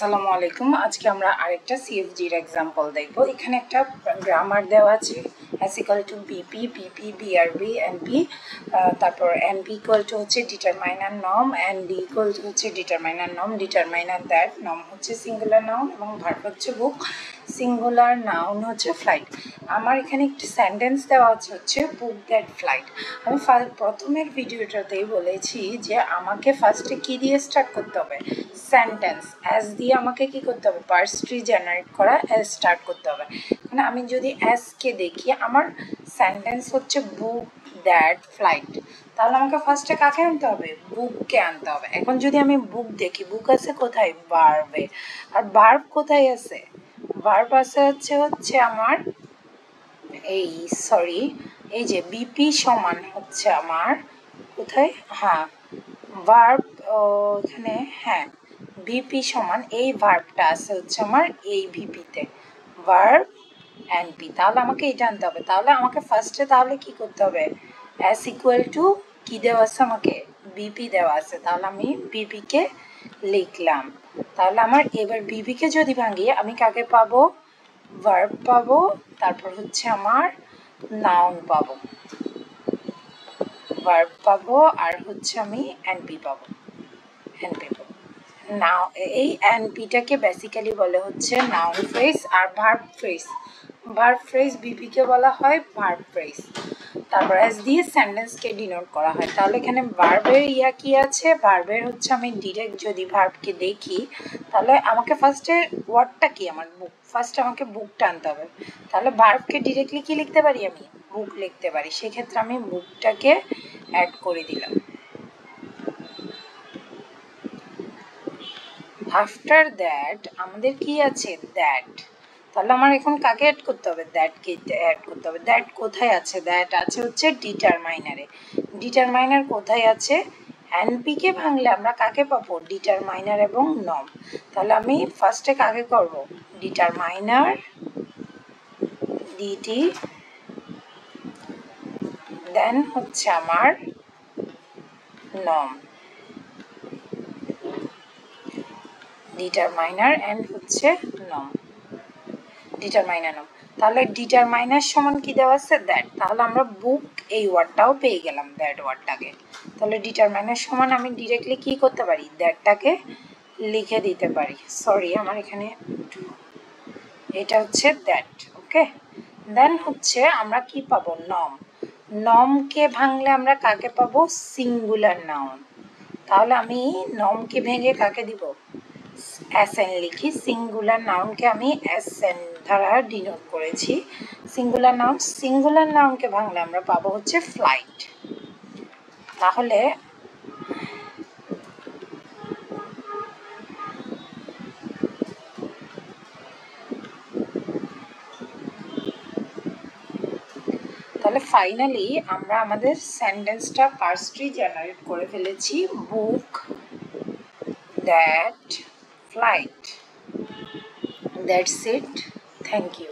আসসালামু আলাইকুম। আজকে আমরা আরেকটা সিএফজির এক্সাম্পল দেখব। এখানে একটা গ্রামার দেওয়া আছে, S equal to BP, BP BRB NP, তারপর এনপি ইকুয়াল টু হচ্ছে determiner norm, and D equal to হচ্ছে determiner norm, determiner that, norm হচ্ছে সিঙ্গুলার নাউন এবং ভার্ব হচ্ছে বুক, সিঙ্গুলার নাউন হচ্ছে ফ্লাইট। আমার এখানে একটি সেন্টেন্স দেওয়া হচ্ছে বুক দ্যাট ফ্লাইট। আমি প্রথমের ভিডিওটাতেই বলেছি যে আমাকে ফার্স্টে কি দিয়ে স্টার্ট করতে হবে, সেন্টেন্স অ্যাজ দিয়ে আমাকে কি করতে হবে, পার্স ট্রি জেনারেট করা, অ্যাজ স্টার্ট করতে হবে। মানে আমি যদি অ্যাজকে দেখি, আমার সেন্টেন্স হচ্ছে বুক দ্যাট ফ্লাইট, তাহলে আমাকে ফার্স্টে কাকে আনতে হবে, বুককে আনতে হবে। এখন যদি আমি বুক দেখি, বুক আছে কোথায়, ভার্বে, আর ভার্ব কোথায় আছে, ভার্ব আছে হচ্ছে আমার এই যে বিপি সমান হচ্ছে আমার কোথায়, হ্যাঁ ভার্ব, এখানে হ্যাঁ ভিপি সমান এই ভার্বটা আছে হচ্ছে আমার এই ভিপিতে, ভার্ব এনপি। তাহলে আমাকে এটা আনতে হবে। তাহলে আমাকে ফার্স্টে তাহলে কি করতে হবে, এস ইকুয়াল টু কি দেওয়া আছে, আমাকে বিপি দেওয়া আছে, তাহলে আমি বিপিকে লিখলাম। তাহলে আমার এবার বিপিকে যদি ভাঙি আমি কাকে পাবো, ভার্ব পাবো, তারপর হচ্ছে আমার নাউন পাবো, ভার্ব পাবো, আর হচ্ছে আমি এনপি পাবো, এনপি পাবো। নাও এই এনপিটাকে বেসিক্যালি বলে হচ্ছে নাউন ফ্রেজ আর ভার্ব ফ্রেজ। ভার্ব ফ্রেজ বিপিকে বলা হয় ভার্ব ফ্রেজ। তারপর এস দিয়ে সেন্টেন্সকে ডিনোট করা হয়। তাহলে এখানে ভার্বের কি আছে, ভার্বের হচ্ছে আমি ডিরেক্ট যদি ভার্বকে দেখি, তাহলে আমাকে ফার্স্টে ওয়ার্ডটা কি, আমার বুক, ফার্স্ট আমাকে বুকটা আনতে হবে। তাহলে ভার্বকে ডিরেক্টলি কি লিখতে পারি, আমি বুক লিখতে পারি। সেক্ষেত্রে আমি বুকটাকে অ্যাড করে দিলাম। আফটার দ্যাট আমাদের কি আছে, দ্যাট। তাহলে আমার এখন কাকে অ্যাড করতে হবে, দ্যাটকে অ্যাড করতে হবে। দ্যাট কোথায় আছে, দ্যাট আছে হচ্ছে ডিটারমাইনারে। ডিটারমাইনার কোথায় আছে, এনপিকে ভাঙলে আমরা কাকে পাবো, ডিটারমাইনার এবং নর্ম। তাহলে আমি ফার্স্টে কাকে করব, ডিটারমাইনার ডিটি, দেন হচ্ছে আমার নর্ম, ডিটারমাইনার এন্ড হচ্ছে নর্ম, ডিটারমাইনার নর্ম। তাহলে ডিটারমাইনার সমান কি দেওয়া আছে, দ্যাট। তাহলে আমরা বুক এই ওয়ার্ডটাও পেয়ে গেলাম, দ্যাট ওয়ার্ডটাকে। তাহলে ডিটারমাইনার সমান আমি ডিরেক্টলি কি করতে পারি, দ্যাটটাকে লিখে দিতে পারি। সরি, আমার এখানে এটা হচ্ছে দ্যাট, ওকে। দেন হচ্ছে আমরা কি পাবো, নর্ম। নর্মকে ভাঙলে আমরা কাকে পাবো, সিঙ্গুলার নাউন। তাহলে আমি নর্মকে ভেঙে কাকে দিব, এসএন লিখি। সিঙ্গুলার নাউনকে আমি এসএন দ্বারা ডিনোট করেছি। সিঙ্গুলার নাউনকে ভাঙলে আমরা পাবো হচ্ছে ফ্লাইট। তাহলে ফাইনালি আমরা আমাদের সেন্টেন্সটা পার্স ট্রি জেনারেট করে ফেলেছি, book that flight. That's it, thank you.